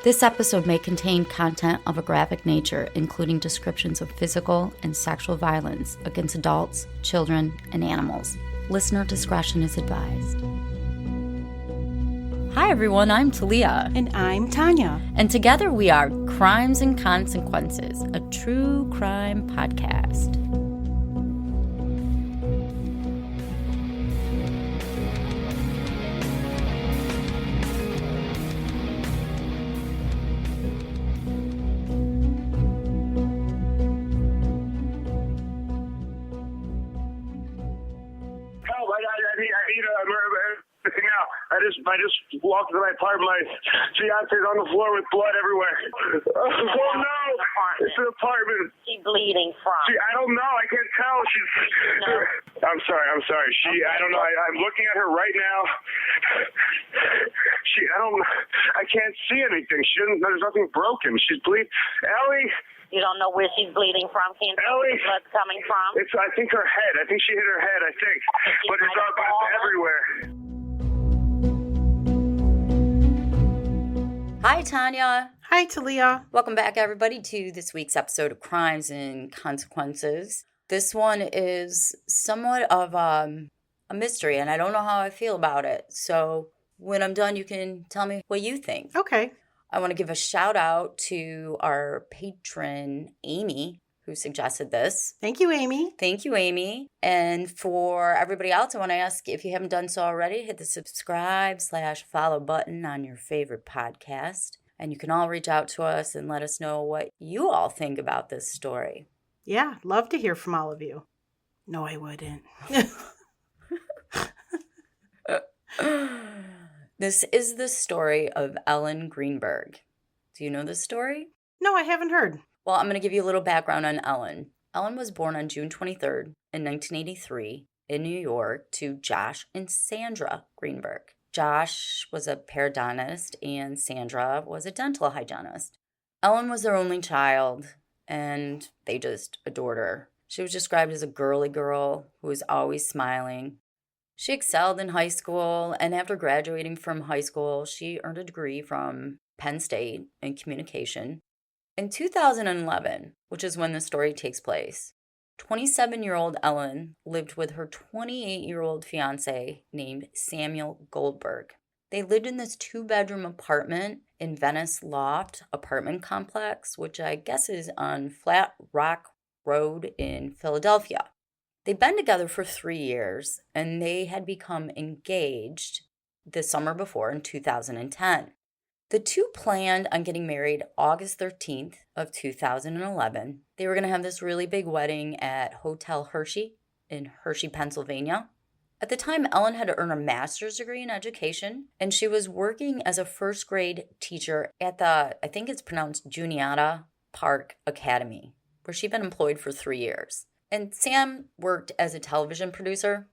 This episode may contain content of a graphic nature, including descriptions of physical and sexual violence against adults, children, and animals. Listener discretion is advised. Hi everyone, I'm Talia. And I'm Tanya. And together we are Crimes and Consequences, a true crime podcast. I just walked to my apartment. My fiance's on the floor with blood everywhere. Oh no! It's an apartment. She bleeding from? I don't know. I can't tell. She's. No. I'm sorry. I don't know. I'm looking at her right now. I can't see anything. There's nothing broken. She's bleeding. Ellie. You don't know where she's bleeding from? Can't see where the blood's coming from? I think her head. I think she hit her head. But it's everywhere. Hi, Tanya. Hi, Talia. Welcome back, everybody, to this week's episode of Crimes and Consequences. This one is somewhat of a mystery, and I don't know how I feel about it. So when I'm done, you can tell me what you think. Okay. I want to give a shout out to our patron, Amy, who suggested this. Thank you, Amy. Thank you, Amy. And for everybody else, I want to ask, if you haven't done so already, hit the subscribe/follow button on your favorite podcast. And you can all reach out to us and let us know what you all think about this story. Yeah, love to hear from all of you. No, I wouldn't. This is the story of Ellen Greenberg. Do you know this story? No, I haven't heard. Well, I'm going to give you a little background on Ellen. Ellen was born on June 23rd in 1983 in New York to Josh and Sandra Greenberg. Josh was a periodontist and Sandra was a dental hygienist. Ellen was their only child, and they just adored her. She was described as a girly girl who was always smiling. She excelled in high school, and after graduating from high school, she earned a degree from Penn State in communication. In 2011, which is when the story takes place, 27-year-old Ellen lived with her 28-year-old fiance named Samuel Goldberg. They lived in this 2-bedroom apartment in Venice Loft apartment complex, which I guess is on Flat Rock Road in Philadelphia. They'd been together for 3 years, and they had become engaged the summer before in 2010. The two planned on getting married August 13th of 2011. They were going to have this really big wedding at Hotel Hershey in Hershey, Pennsylvania. At the time, Ellen had earned a master's degree in education, and she was working as a first grade teacher at the, I think it's pronounced Juniata Park Academy, where she'd been employed for 3 years. And Sam worked as a television producer.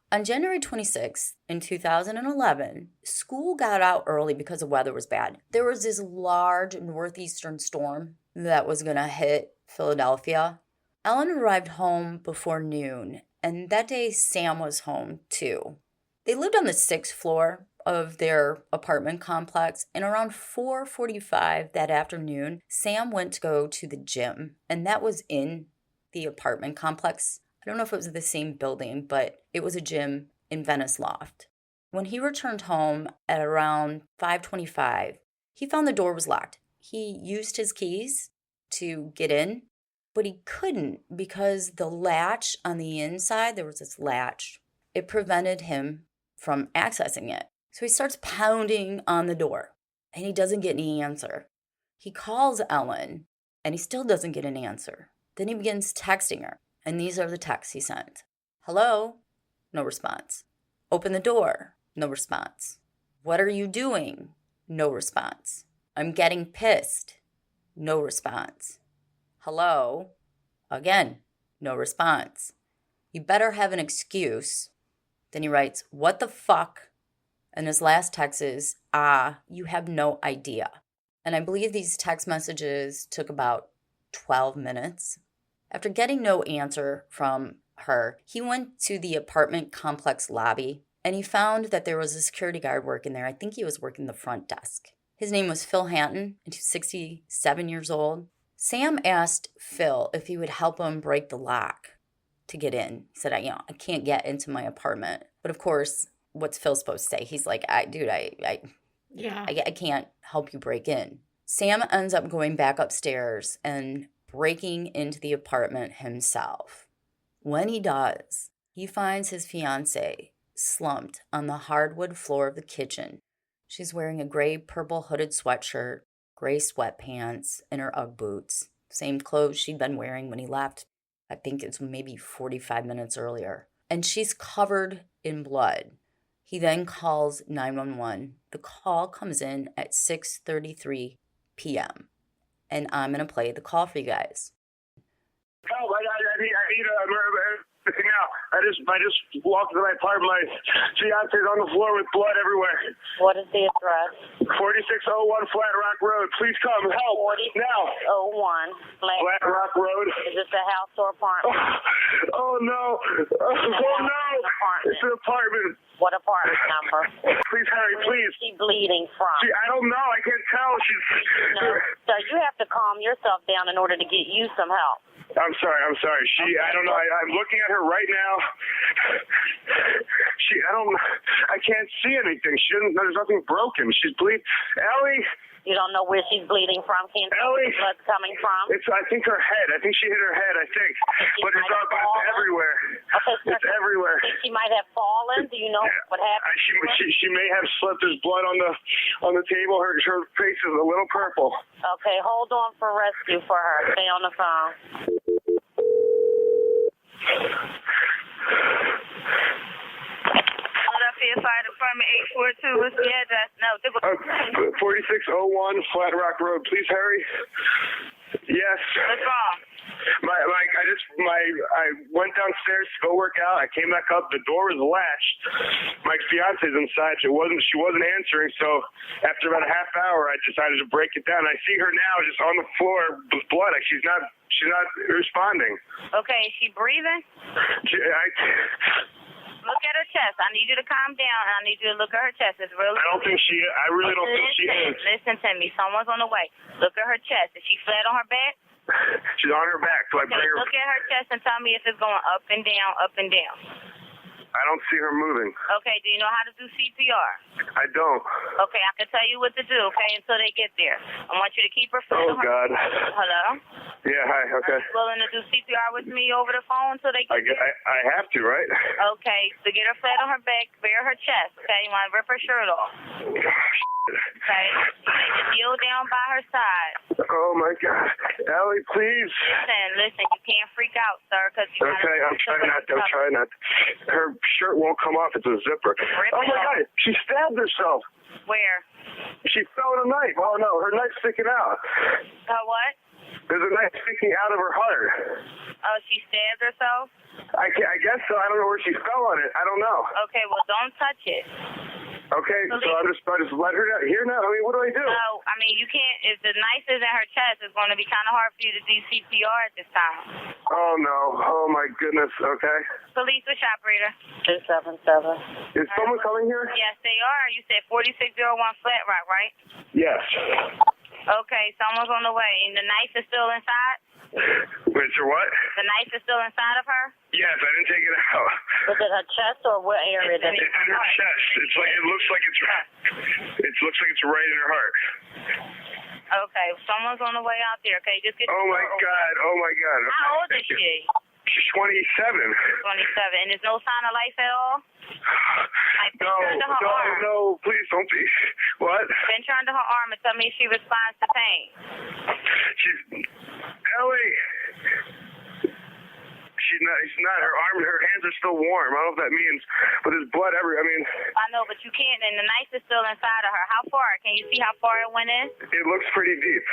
On January 26th in 2011, school got out early because the weather was bad. There was this large northeastern storm that was going to hit Philadelphia. Ellen arrived home before noon, and that day Sam was home too. They lived on the 6th floor of their apartment complex, and around 4:45 that afternoon, Sam went to go to the gym, and that was in the apartment complex. I don't know if it was the same building, but it was a gym in Venice Loft. When he returned home at around 5:25, he found the door was locked. He used his keys to get in, but he couldn't because the latch on the inside, there was this latch, it prevented him from accessing it. So he starts pounding on the door, and he doesn't get any answer. He calls Ellen, and he still doesn't get an answer. Then he begins texting her. And these are the texts he sent. Hello? No response. Open the door. No response. What are you doing? No response. I'm getting pissed. No response. Hello? Again, no response. You better have an excuse. Then he writes, what the fuck? And his last text is, you have no idea. And I believe these text messages took about 12 minutes. After getting no answer from her, he went to the apartment complex lobby, and he found that there was a security guard working there. I think he was working the front desk. His name was Phil Hanton, and he was 67 years old. Sam asked Phil if he would help him break the lock to get in. He said, I can't get into my apartment. But of course, what's Phil supposed to say? He's like, I can't help you break in. Sam ends up going back upstairs and breaking into the apartment himself. When he does, he finds his fiance slumped on the hardwood floor of the kitchen. She's wearing a gray purple hooded sweatshirt, gray sweatpants, and her Ugg boots. Same clothes she'd been wearing when he left. I think it's maybe 45 minutes earlier. And she's covered in blood. He then calls 911. The call comes in at 6:33 p.m. And I'm going to play the call for you guys. Help, I need now. I just walked into my apartment. My fiance's on the floor with blood everywhere. What is the address? 4601 Flat Rock Road. Please come. Help. 4601 Flat Rock Road. Is this a house or apartment? Oh, no. Oh, no. It's an apartment. What apartment number? Please, Harry, please. Where is she bleeding from? I don't know. I can't tell. No. So you have to calm yourself down in order to get you some help. I'm sorry. I don't know. I'm looking at her right now. I can't see anything. There's nothing broken. She's bleeding. Ellie. You don't know where she's bleeding from? Can't tell where the blood's coming from? I think her head. I think she hit her head, But it's everywhere. Okay, it's everywhere. Think she might have fallen? Do you know what happened? She may have slipped. There's blood on the table. Her face is a little purple. Okay, hold on for rescue for her. Stay on the phone. Philadelphia Fire Department 842. What's the address? No, 4601 Flat Rock Road. Please hurry. Yes. What's wrong? I went downstairs to go work out. I came back up. The door was latched. My fiance's inside. She wasn't answering. So after about a half hour, I decided to break it down. I see her now just on the floor with blood. Like she's not responding. Okay, is she breathing? Look at her chest. I need you to calm down, and I need you to look at her chest. It's really. I really don't think she is. Listen to me. Someone's on the way. Look at her chest. Is she flat on her back? She's on her back. So I bring her. Look at her chest and tell me if it's going up and down, up and down. I don't see her moving. Okay, do you know how to do CPR? I don't. Okay, I can tell you what to do, okay, until they get there. I want you to keep her flat on her. God. Hello? Yeah, hi, okay. Are you willing to do CPR with me over the phone until they get there? I have to, right? Okay, so get her flat on her back, bare her chest, okay? You want to rip her shirt off. Okay? Kneel down by her side. Oh, my God. Ellie, please. Listen, you can't freak out, sir, because you Okay, I'm trying not to. Her shirt won't come off. It's a zipper. Oh, my God. She stabbed herself. Where? She fell with a knife. Oh, no. Her knife's sticking out. What? There's a knife sticking out of her heart. Oh, she stabbed herself? I guess so. I don't know where she fell on it. I don't know. Okay, well, don't touch it. Okay, so I just let her down here now. I mean, what do I do? No, I mean, you can't. If the knife is in her chest, it's going to be kind of hard for you to do CPR at this time. Oh, no. Oh, my goodness. Okay. Police, which operator? 277. Is someone coming here? Yes, they are. You said 4601 Flat Rock, right? Yes. Okay, someone's on the way. And the knife is still inside? Wait, so what? The knife is still inside of her? Yes, I didn't take it out. Was it her chest or what area? It's in her chest. It looks like it's right in her heart. Okay, someone's on the way out there. Okay, just get. Oh my God! How old is she? She's 27. 27, and there's no sign of life at all. No, please don't be. What? Pinch her under her arm and tell me if she responds to pain. Ellie. She's not. Her arm and her hands are still warm. I don't know what that means, but there's blood everywhere. I know, but you can't, and the knife is still inside of her. How far? Can you see how far it went in? It looks pretty deep.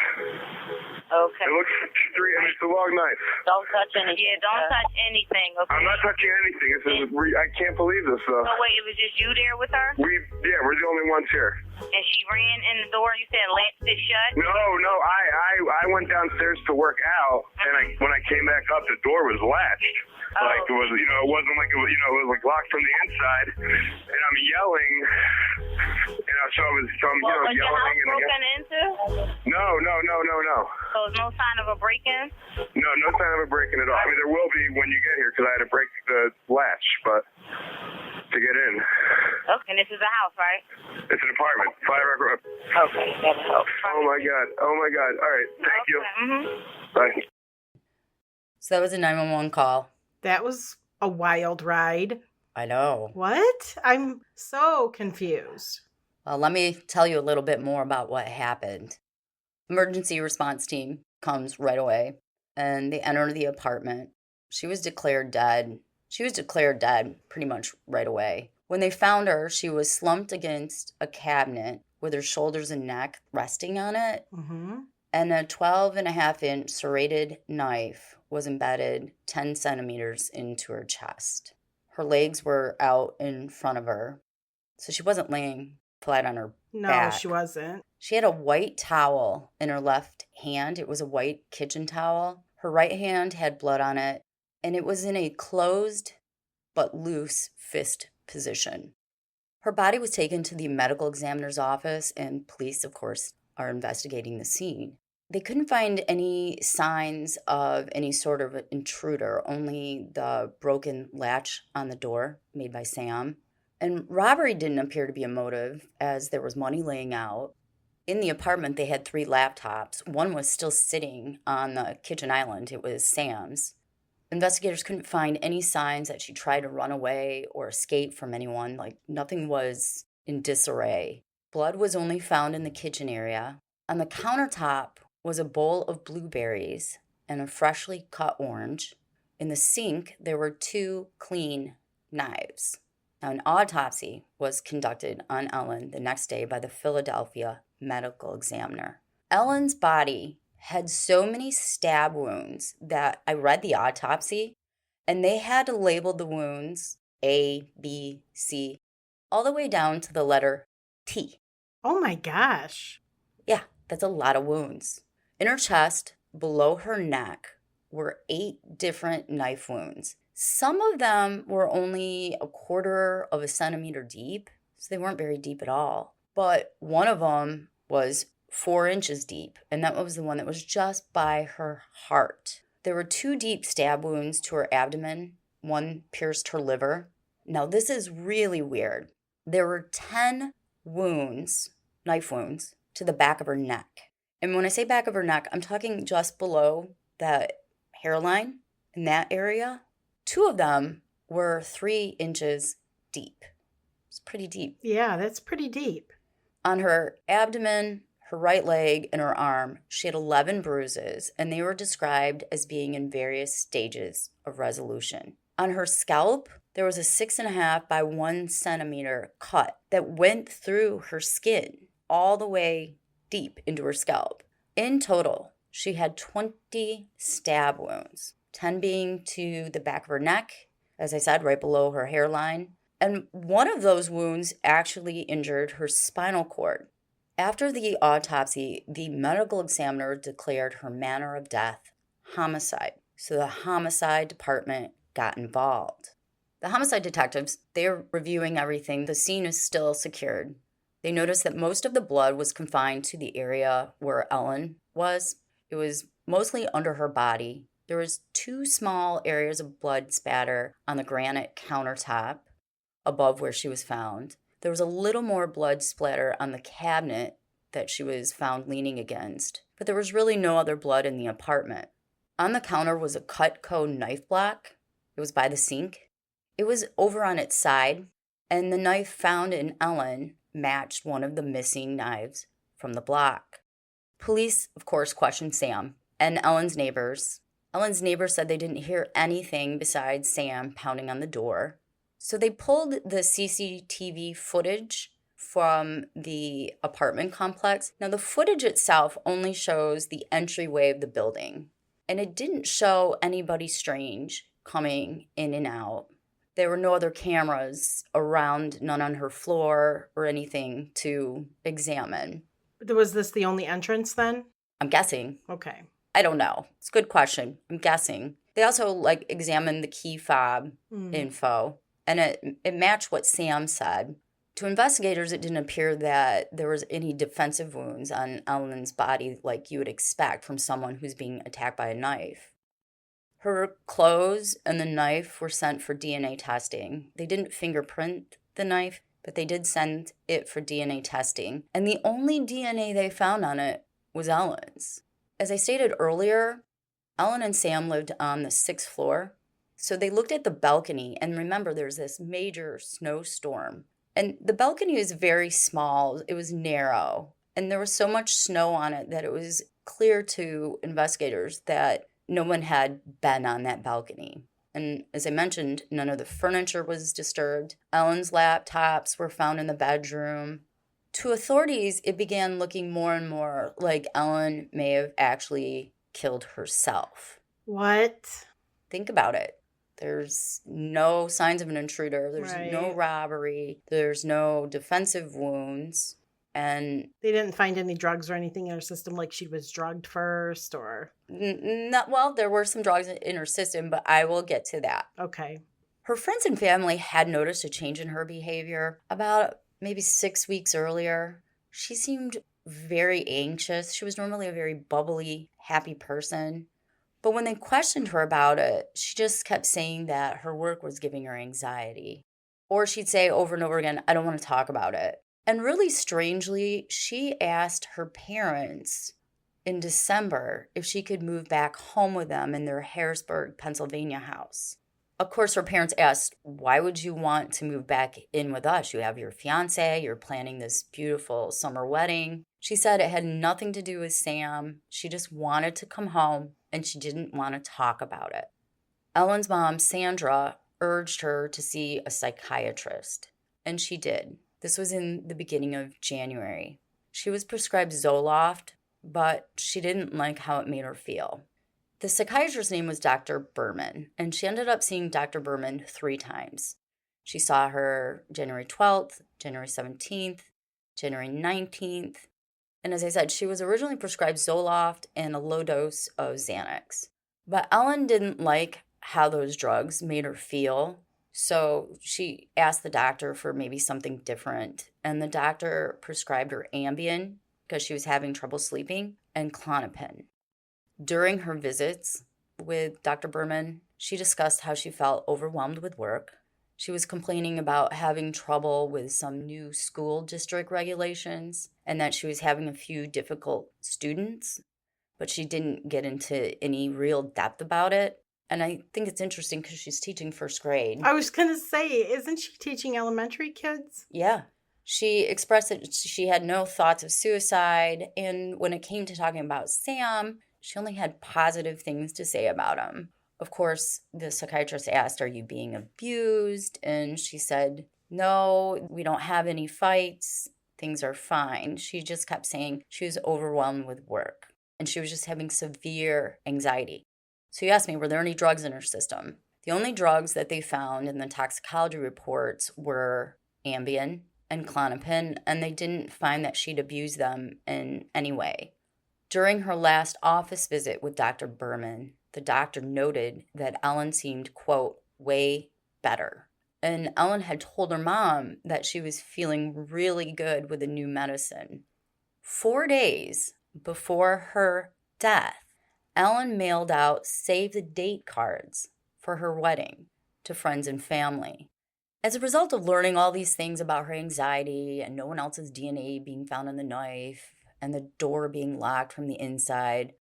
Okay. It looks it's a long knife. Don't touch anything. Yeah, don't touch anything, okay? I'm not touching anything. I can't believe this, though. So wait, it was just you there with her? We're the only ones here. And she ran in the door, you said latched it shut? No, I went downstairs to work out, and when I came back up, the door was latched. Oh. Like it was, it wasn't like it was like locked from the inside. And I'm yelling, and so I was Was your house yelling. broken into? No. So there's no sign of a break-in? No sign of a break-in at all. I mean, there will be when you get here because I had to break the latch, but to get in. Okay, and this is a house, right? It's an apartment, 5 Rock Road. Okay, that'll help. Oh my God. All right, thank you. Mm-hmm. Bye. So that was a 911 call. That was a wild ride. I know. What? I'm so confused. Well, let me tell you a little bit more about what happened. Emergency response team comes right away, and they enter the apartment. She was declared dead. Pretty much right away. When they found her, she was slumped against a cabinet with her shoulders and neck resting on it, and a 12.5-inch serrated knife was embedded 10 centimeters into her chest. Her legs were out in front of her, so she wasn't laying flat on her back. No, she wasn't. She had a white towel in her left hand. It was a white kitchen towel. Her right hand had blood on it, and it was in a closed but loose fist position. Her body was taken to the medical examiner's office, and police, of course, are investigating the scene. They couldn't find any signs of any sort of intruder, only the broken latch on the door made by Sam. And robbery didn't appear to be a motive, as there was money laying out. In the apartment, they had 3 laptops. One was still sitting on the kitchen island. It was Sam's. Investigators couldn't find any signs that she tried to run away or escape from anyone. Nothing was in disarray. Blood was only found in the kitchen area. On the countertop was a bowl of blueberries and a freshly cut orange. In the sink, there were 2 clean knives. Now, an autopsy was conducted on Ellen the next day by the Philadelphia medical examiner. Ellen's body had so many stab wounds that I read the autopsy, and they had to label the wounds A, B, C, all the way down to the letter T. Oh my gosh. Yeah, that's a lot of wounds. In her chest, below her neck, were 8 different knife wounds. Some of them were only 1/4 of a centimeter deep, so they weren't very deep at all. But one of them was 4 inches deep, and that was the one that was just by her heart. There were 2 deep stab wounds to her abdomen. One pierced her liver. Now, this is really weird. There were 10 wounds, knife wounds, to the back of her neck. And when I say back of her neck, I'm talking just below that hairline in that area. 2 of them were 3 inches deep. It's pretty deep. Yeah, that's pretty deep. On her abdomen, her right leg, and her arm, she had 11 bruises, and they were described as being in various stages of resolution. On her scalp, there was a 6.5 by 1 centimeter cut that went through her skin all the way deep into her scalp. In total, she had 20 stab wounds, 10 being to the back of her neck, as I said, right below her hairline. And one of those wounds actually injured her spinal cord. After the autopsy, the medical examiner declared her manner of death homicide. So the homicide department got involved. The homicide detectives, they're reviewing everything. The scene is still secured. They noticed that most of the blood was confined to the area where Ellen was. It was mostly under her body. There was 2 small areas of blood spatter on the granite countertop above where she was found. There was a little more blood splatter on the cabinet that she was found leaning against, but there was really no other blood in the apartment. On the counter was a Cutco knife block. It was by the sink. It was over on its side, and the knife found in Ellen matched one of the missing knives from the block. Police, of course, questioned Sam and Ellen's neighbors. Ellen's neighbors said they didn't hear anything besides Sam pounding on the door. So they pulled the CCTV footage from the apartment complex. Now, the footage itself only shows the entryway of the building, and it didn't show anybody strange coming in and out. There were no other cameras around, none on her floor or anything to examine. Was this the only entrance then? I'm guessing. Okay. I don't know. It's a good question. I'm guessing. They also examined the key fob info, and it matched what Sam said. To investigators, it didn't appear that there was any defensive wounds on Ellen's body like you would expect from someone who's being attacked by a knife. Her clothes and the knife were sent for DNA testing. They didn't fingerprint the knife, but they did send it for DNA testing. And the only DNA they found on it was Ellen's. As I stated earlier, Ellen and Sam lived on the 6th floor. So they looked at the balcony, and remember, there's this major snowstorm. And the balcony was very small. It was narrow. And there was so much snow on it that it was clear to investigators that no one had been on that balcony. And as I mentioned, none of the furniture was disturbed. Ellen's laptops were found in the bedroom. To authorities, it began looking more and more like Ellen may have actually killed herself. What? Think about it. There's no signs of an intruder. There's no robbery. There's no defensive wounds. And they didn't find any drugs or anything in her system, like she was drugged first, or? Well, there were some drugs in her system, but I will get to that. Okay. Her friends and family had noticed a change in her behavior about maybe 6 weeks earlier. She seemed very anxious. She was normally a very bubbly, happy person. But when they questioned her about it, she just kept saying that her work was giving her anxiety. Or she'd say over and over again, I don't want to talk about it. And really strangely, she asked her parents in December if she could move back home with them in their Harrisburg, Pennsylvania house. Of course, her parents asked, why would you want to move back in with us? You have your fiance, you're planning this beautiful summer wedding. She said it had nothing to do with Sam. She just wanted to come home and she didn't want to talk about it. Ellen's mom, Sandra, urged her to see a psychiatrist, and she did. This was in the beginning of January. She was prescribed Zoloft, but she didn't like how it made her feel. The psychiatrist's name was Dr. Berman, and she ended up seeing Dr. Berman 3 times. She saw her January 12th, January 17th, January 19th, and as I said, she was originally prescribed Zoloft and a low dose of Xanax. But Ellen didn't like how those drugs made her feel, so she asked the doctor for maybe something different, and the doctor prescribed her Ambien because she was having trouble sleeping, and Klonopin. During her visits with Dr. Berman, she discussed how she felt overwhelmed with work. She was complaining about having trouble with some new school district regulations and that she was having a few difficult students, but she didn't get into any real depth about it. And I think it's interesting because she's teaching 1st grade. I was going to say, isn't she teaching elementary kids? Yeah. She expressed that she had no thoughts of suicide. And when it came to talking about Sam, she only had positive things to say about him. Of course, the psychiatrist asked, are you being abused? And she said, no, we don't have any fights. Things are fine. She just kept saying she was overwhelmed with work and she was just having severe anxiety. So you asked me, were there any drugs in her system? The only drugs that they found in the toxicology reports were Ambien and Klonopin, and they didn't find that she'd abused them in any way. During her last office visit with Dr. Berman, the doctor noted that Ellen seemed, quote, way better. And Ellen had told her mom that she was feeling really good with the new medicine. 4 days before her death, Ellen mailed out save-the-date cards for her wedding to friends and family. As a result of learning all these things about her anxiety and no one else's DNA being found on the knife and the door being locked from the inside,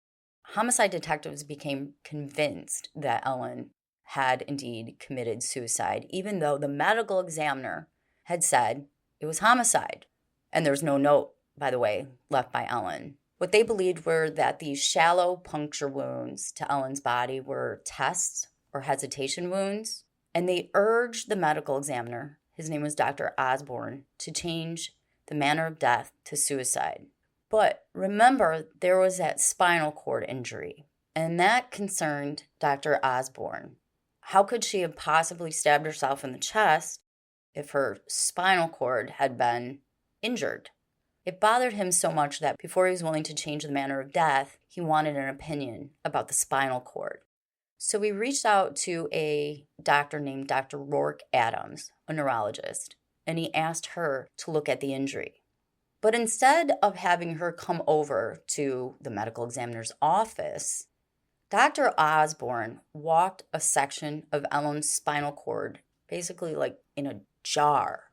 homicide detectives became convinced that Ellen had indeed committed suicide, even though the medical examiner had said it was homicide. And there's no note, by the way, left by Ellen. What they believed were that these shallow puncture wounds to Ellen's body were tests or hesitation wounds, and they urged the medical examiner, his name was Dr. Osborne, to change the manner of death to suicide. But remember, there was that spinal cord injury, and that concerned Dr. Osborne. How could she have possibly stabbed herself in the chest if her spinal cord had been injured? It bothered him so much that before he was willing to change the manner of death, he wanted an opinion about the spinal cord. So we reached out to a doctor named Dr. Rourke Adams, a neurologist, and he asked her to look at the injury. But instead of having her come over to the medical examiner's office, Dr. Osborne walked a section of Ellen's spinal cord, basically like in a jar,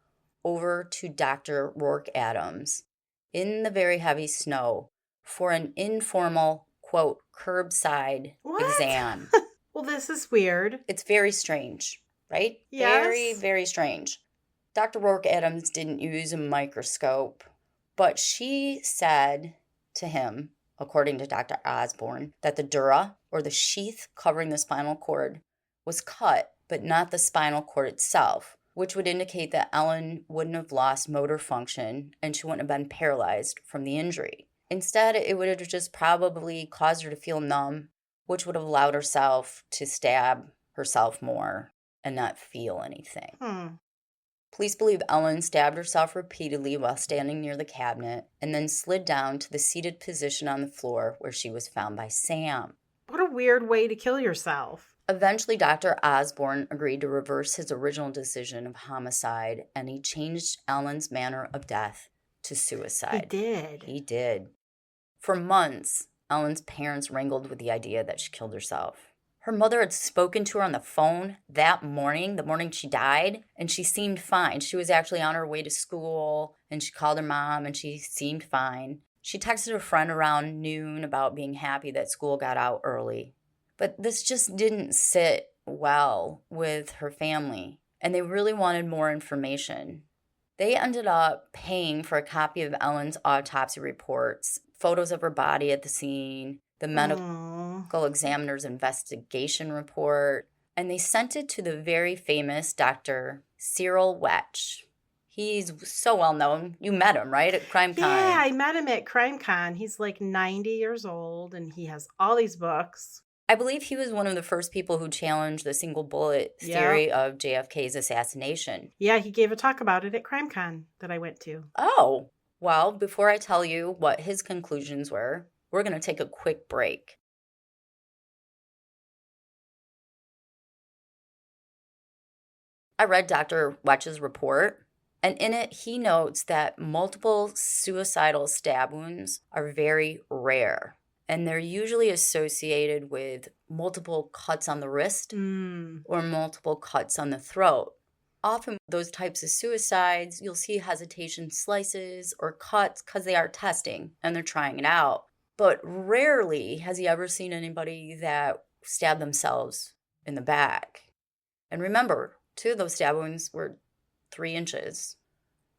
over to Dr. Rourke Adams in the very heavy snow for an informal, quote, curbside exam. Well, this is weird. It's very strange, right? Yes. Very, very strange. Dr. Rourke Adams didn't use a microscope, but she said to him, according to Dr. Osborne, that the dura, or the sheath covering the spinal cord, was cut, but not the spinal cord itself, which would indicate that Ellen wouldn't have lost motor function and she wouldn't have been paralyzed from the injury. Instead, it would have just probably caused her to feel numb, which would have allowed herself to stab herself more and not feel anything. Police believe Ellen stabbed herself repeatedly while standing near the cabinet and then slid down to the seated position on the floor where she was found by Sam. What a weird way to kill yourself. Eventually, Dr. Osborne agreed to reverse his original decision of homicide, and he changed Ellen's manner of death to suicide. He did. For months, Ellen's parents wrangled with the idea that she killed herself. Her mother had spoken to her on the phone that morning, the morning she died, and she seemed fine. She was actually on her way to school, and she called her mom, and she seemed fine. She texted a friend around noon about being happy that school got out early. But this just didn't sit well with her family, and they really wanted more information. They ended up paying for a copy of Ellen's autopsy reports, photos of her body at the scene, the medical examiner's investigation report, and they sent it to the very famous Dr. Cyril Wetch. He's so well known. You met him, right, at CrimeCon? Yeah, I met him at CrimeCon. He's like 90 years old, and he has all these books. I believe he was one of the first people who challenged the single bullet theory of JFK's assassination. Yeah, he gave a talk about it at CrimeCon that I went to. Oh, well, before I tell you what his conclusions were, we're going to take a quick break. I read Dr. Wetch's report, and in it he notes that multiple suicidal stab wounds are very rare, and they're usually associated with multiple cuts on the wrist or multiple cuts on the throat. Often those types of suicides, you'll see hesitation slices or cuts because they are testing and they're trying it out. But rarely has he ever seen anybody that stabbed themselves in the back. And remember, 2 of those stab wounds were 3 inches.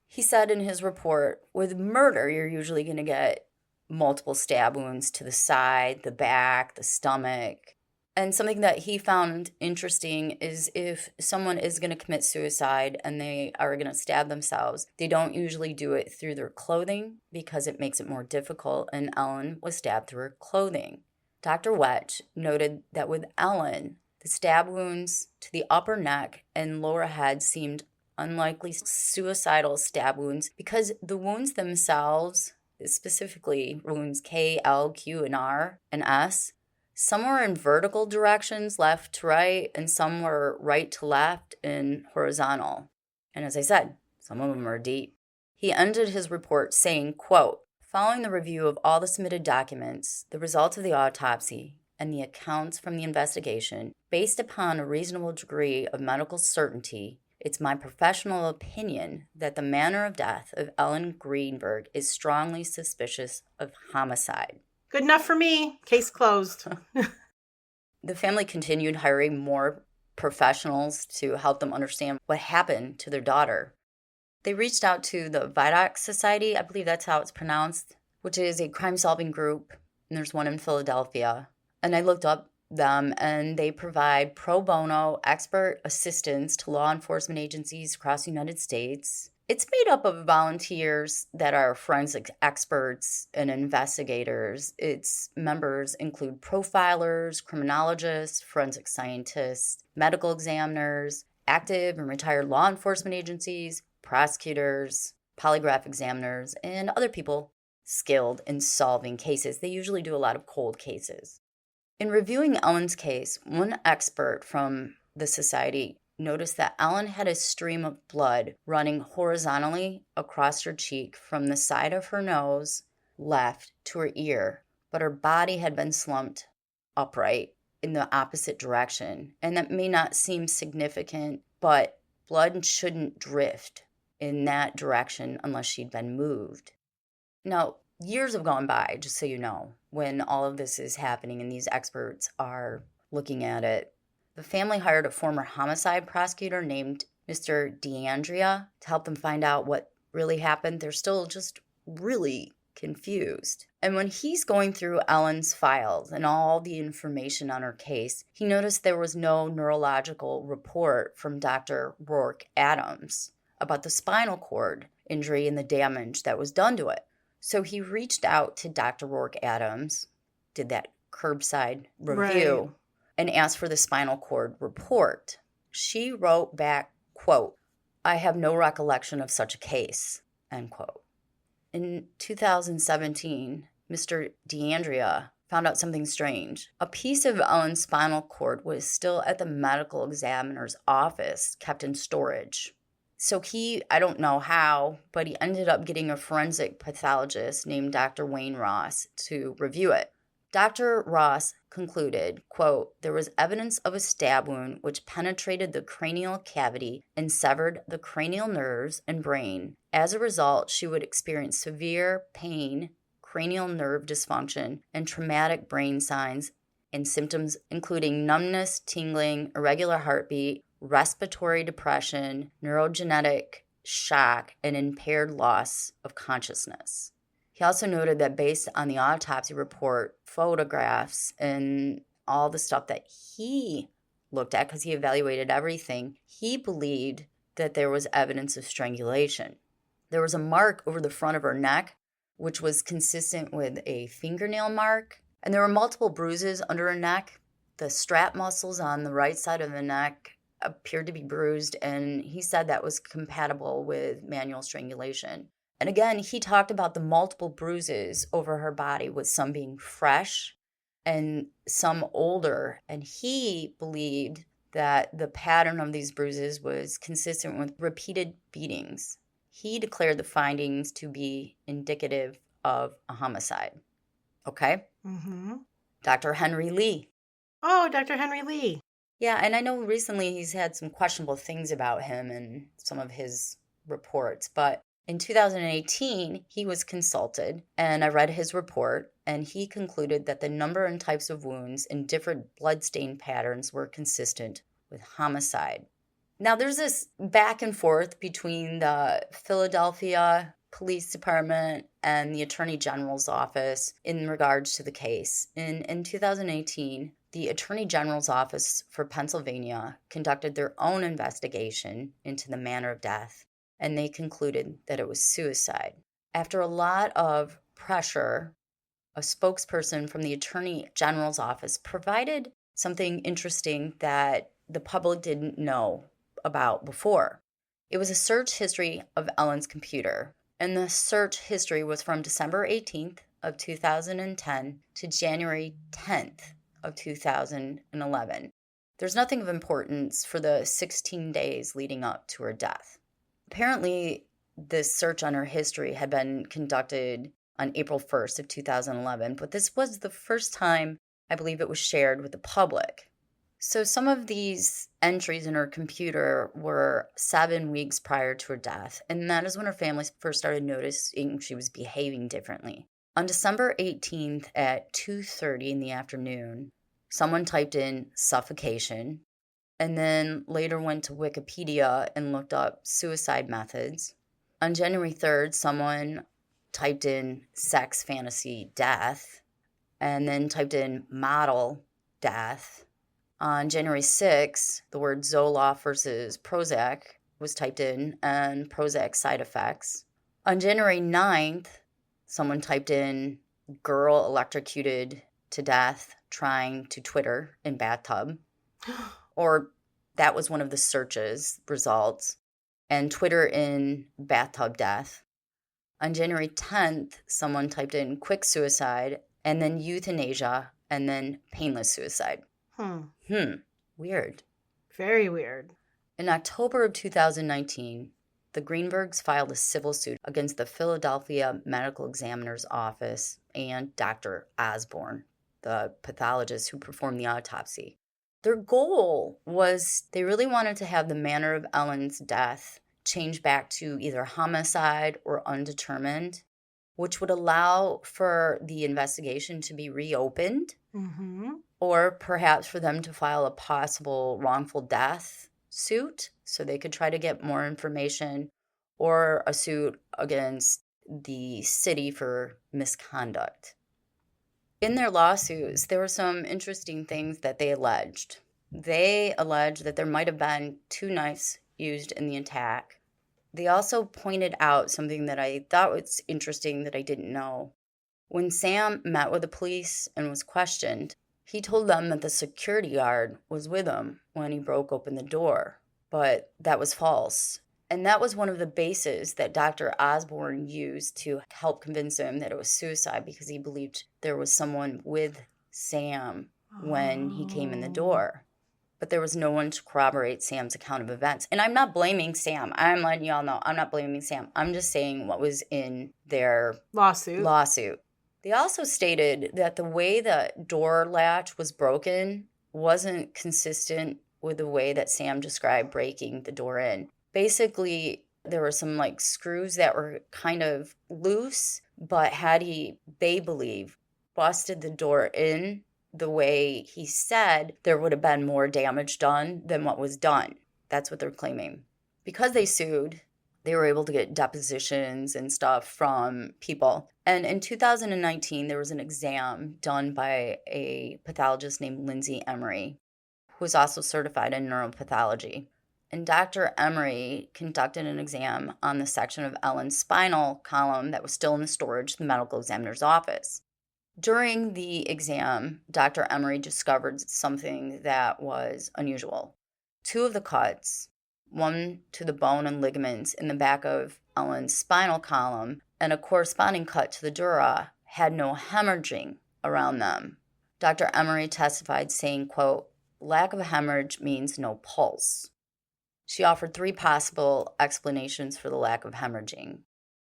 He said in his report, with murder, you're usually going to get multiple stab wounds to the side, the back, the stomach. And something that he found interesting is if someone is going to commit suicide and they are going to stab themselves, they don't usually do it through their clothing because it makes it more difficult, and Ellen was stabbed through her clothing. Dr. Wetch noted that with Ellen, the stab wounds to the upper neck and lower head seemed unlikely suicidal stab wounds because the wounds themselves, specifically wounds K, L, Q, and R, and S, some were in vertical directions, left to right, and some were right to left and horizontal. And as I said, some of them are deep. He ended his report saying, quote, "Following the review of all the submitted documents, the results of the autopsy, and the accounts from the investigation, based upon a reasonable degree of medical certainty, it's my professional opinion that the manner of death of Ellen Greenberg is strongly suspicious of homicide." Good enough for me. Case closed. The family continued hiring more professionals to help them understand what happened to their daughter. They reached out to the Vidocq Society, I believe that's how it's pronounced, which is a crime-solving group, and there's one in Philadelphia. And I looked up them, and they provide pro bono expert assistance to law enforcement agencies across the United States. It's made up of volunteers that are forensic experts and investigators. Its members include profilers, criminologists, forensic scientists, medical examiners, active and retired law enforcement agencies, prosecutors, polygraph examiners, and other people skilled in solving cases. They usually do a lot of cold cases. In reviewing Ellen's case, one expert from the society noticed that Ellen had a stream of blood running horizontally across her cheek from the side of her nose left to her ear, but her body had been slumped upright in the opposite direction. And that may not seem significant, but blood shouldn't drift in that direction unless she'd been moved. Now, years have gone by, just so you know, when all of this is happening and these experts are looking at it. The family hired a former homicide prosecutor named Mr. DeAndrea to help them find out what really happened. They're still just really confused. And when he's going through Ellen's files and all the information on her case, he noticed there was no neurological report from Dr. Rourke Adams about the spinal cord injury and the damage that was done to it. So he reached out to Dr. Rourke Adams, did that curbside review, Right. and asked for the spinal cord report. She wrote back, quote, "I have no recollection of such a case," end quote. In 2017, Mr. DeAndrea found out something strange. A piece of Ellen's spinal cord was still at the medical examiner's office, kept in storage. So I don't know how, but he ended up getting a forensic pathologist named Dr. Wayne Ross to review it. Dr. Ross concluded, quote, "There was evidence of a stab wound which penetrated the cranial cavity and severed the cranial nerves and brain. As a result, she would experience severe pain, cranial nerve dysfunction, and traumatic brain signs and symptoms including numbness, tingling, irregular heartbeat, respiratory depression, neurogenetic shock, and impaired loss of consciousness." He also noted that based on the autopsy report, photographs, and all the stuff that he looked at, because he evaluated everything, he believed that there was evidence of strangulation. There was a mark over the front of her neck, which was consistent with a fingernail mark, and there were multiple bruises under her neck. The strap muscles on the right side of the neck appeared to be bruised, and he said that was compatible with manual strangulation. And again, he talked about the multiple bruises over her body, with some being fresh and some older. And he believed that the pattern of these bruises was consistent with repeated beatings. He declared the findings to be indicative of a homicide. Okay? Mm-hmm. Dr. Henry Lee. Oh, Dr. Henry Lee. Yeah, and I know recently he's had some questionable things about him and some of his reports, but in 2018, he was consulted, and I read his report, and he concluded that the number and types of wounds and different bloodstain patterns were consistent with homicide. Now, there's this back and forth between the Philadelphia Police Department and the Attorney General's office in regards to the case. In 2018, the Attorney General's office for Pennsylvania conducted their own investigation into the manner of death, and they concluded that it was suicide. After a lot of pressure, a spokesperson from the Attorney General's office provided something interesting that the public didn't know about before. It was a search history of Ellen's computer, and the search history was from December 18th of 2010 to January 10th of 2011. There's nothing of importance for the 16 days leading up to her death. Apparently, this search on her history had been conducted on April 1st of 2011, but this was the first time I believe it was shared with the public. So some of these entries in her computer were 7 weeks prior to her death, and that is when her family first started noticing she was behaving differently. On December 18th at 2:30 in the afternoon, someone typed in suffocation, and then later went to Wikipedia and looked up suicide methods. On January 3rd, someone typed in sex fantasy death, and then typed in model death. On January 6th, the word Zoloft versus Prozac was typed in, and Prozac side effects. On January 9th, someone typed in girl electrocuted to death trying to Twitter in bathtub. Or that was one of the searches results. And Twitter in bathtub death. On January 10th, someone typed in quick suicide, and then euthanasia, and then painless suicide. Hmm. Weird. Very weird. In October of 2019, the Greenbergs filed a civil suit against the Philadelphia Medical Examiner's Office and Dr. Osborne, the pathologist who performed the autopsy. Their goal was they really wanted to have the manner of Ellen's death changed back to either homicide or undetermined, which would allow for the investigation to be reopened, or perhaps for them to file a possible wrongful death suit so they could try to get more information, or a suit against the city for misconduct. In their lawsuits, there were some interesting things that they alleged. They alleged that there might have been 2 knives used in the attack. They also pointed out something that I thought was interesting that I didn't know. When Sam met with the police and was questioned, he told them that the security guard was with him when he broke open the door, but that was false. And that was one of the bases that Dr. Osborne used to help convince him that it was suicide, because he believed there was someone with Sam when he came in the door. But there was no one to corroborate Sam's account of events. And I'm not blaming Sam. I'm letting y'all know I'm not blaming Sam. I'm just saying what was in their lawsuit. They also stated that the way the door latch was broken wasn't consistent with the way that Sam described breaking the door in. Basically, there were some screws that were kind of loose, but had they believe, busted the door in the way he said, there would have been more damage done than what was done. That's what they're claiming. Because they sued, they were able to get depositions and stuff from people. And in 2019, there was an exam done by a pathologist named Lindsay Emery, who was also certified in neuropathology. And Dr. Emery conducted an exam on the section of Ellen's spinal column that was still in the storage of the medical examiner's office. During the exam, Dr. Emery discovered something that was unusual. 2 of the cuts, one to the bone and ligaments in the back of Ellen's spinal column, and a corresponding cut to the dura, had no hemorrhaging around them. Dr. Emery testified saying, quote, "Lack of a hemorrhage means no pulse." She offered 3 possible explanations for the lack of hemorrhaging.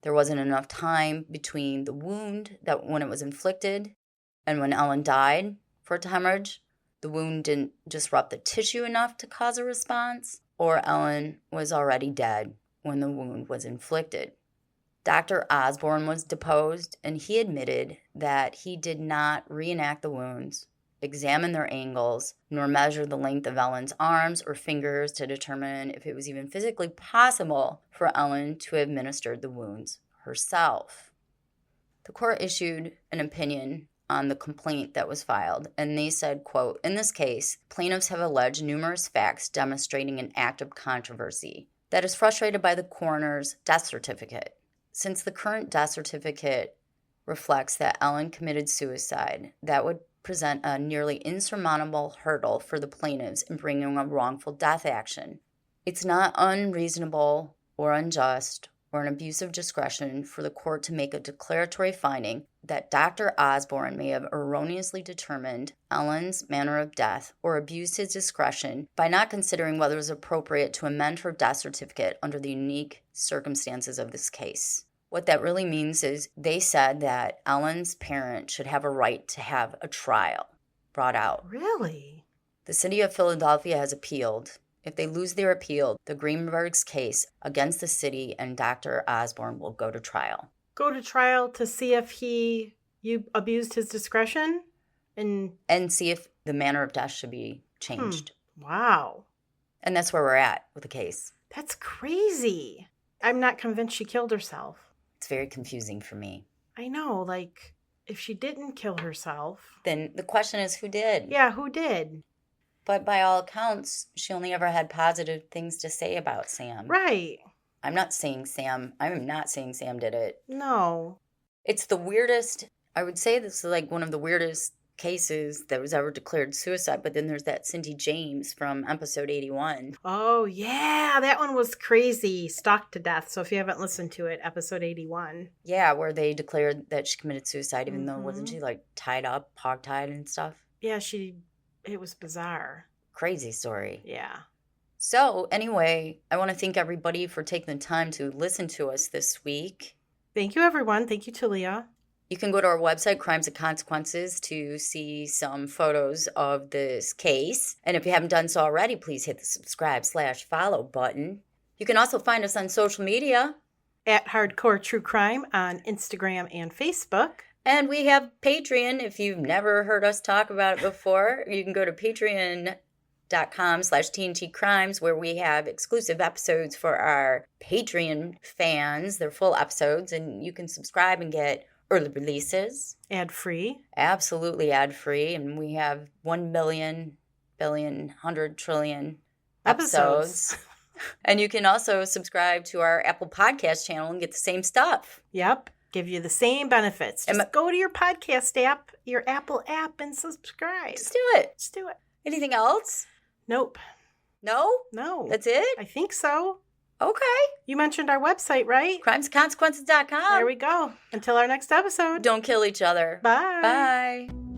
There wasn't enough time between the wound that when it was inflicted and when Ellen died for it to hemorrhage. The wound didn't disrupt the tissue enough to cause a response, or Ellen was already dead when the wound was inflicted. Dr. Osborne was deposed, and he admitted that he did not reenact the wounds, examine their angles, nor measure the length of Ellen's arms or fingers to determine if it was even physically possible for Ellen to have administered the wounds herself. The court issued an opinion on the complaint that was filed, and they said, quote, "In this case, plaintiffs have alleged numerous facts demonstrating an active controversy that is frustrated by the coroner's death certificate. Since the current death certificate reflects that Ellen committed suicide, that would present a nearly insurmountable hurdle for the plaintiffs in bringing a wrongful death action. It's not unreasonable or unjust or an abuse of discretion for the court to make a declaratory finding that Dr. Osborne may have erroneously determined Ellen's manner of death or abused his discretion by not considering whether it was appropriate to amend her death certificate under the unique circumstances of this case." What that really means is they said that Ellen's parent should have a right to have a trial brought out. Really? The city of Philadelphia has appealed. If they lose their appeal, the Greenberg's case against the city and Dr. Osborne will go to trial. Go to trial to see if you abused his discretion? And see if the manner of death should be changed. Wow. And that's where we're at with the case. That's crazy. I'm not convinced she killed herself. It's very confusing for me. I know, if she didn't kill herself. Then the question is, who did? Yeah, who did? But by all accounts, she only ever had positive things to say about Sam. Right. I'm not saying Sam did it. No. It's the weirdest, I would say this is one of the weirdest cases that was ever declared suicide. But then there's that Cindy James from episode 81. Oh, yeah. That one was crazy. Stalked to death. So if you haven't listened to it, episode 81. Yeah, where they declared that she committed suicide, even though wasn't she tied up, hogtied and stuff? Yeah, it was bizarre. Crazy story. Yeah. So anyway, I want to thank everybody for taking the time to listen to us this week. Thank you, everyone. Thank you, Talia. You can go to our website, Crimes and Consequences, to see some photos of this case. And if you haven't done so already, please hit the subscribe/follow button. You can also find us on social media. At Hardcore True Crime on Instagram and Facebook. And we have Patreon. If you've never heard us talk about it before, you can go to patreon.com/TNT Crimes, where we have exclusive episodes for our Patreon fans. They're full episodes, and you can subscribe and get early releases. Ad-free. Absolutely ad-free. And we have 1 million, billion, 100 trillion episodes. And you can also subscribe to our Apple Podcast channel and get the same stuff. Yep. Give you the same benefits. Just go to your podcast app, your Apple app, and subscribe. Just do it. Just do it. Anything else? Nope. No? No. That's it? I think so. Okay. You mentioned our website, right? CrimesandConsequences.com. There we go. Until our next episode. Don't kill each other. Bye. Bye.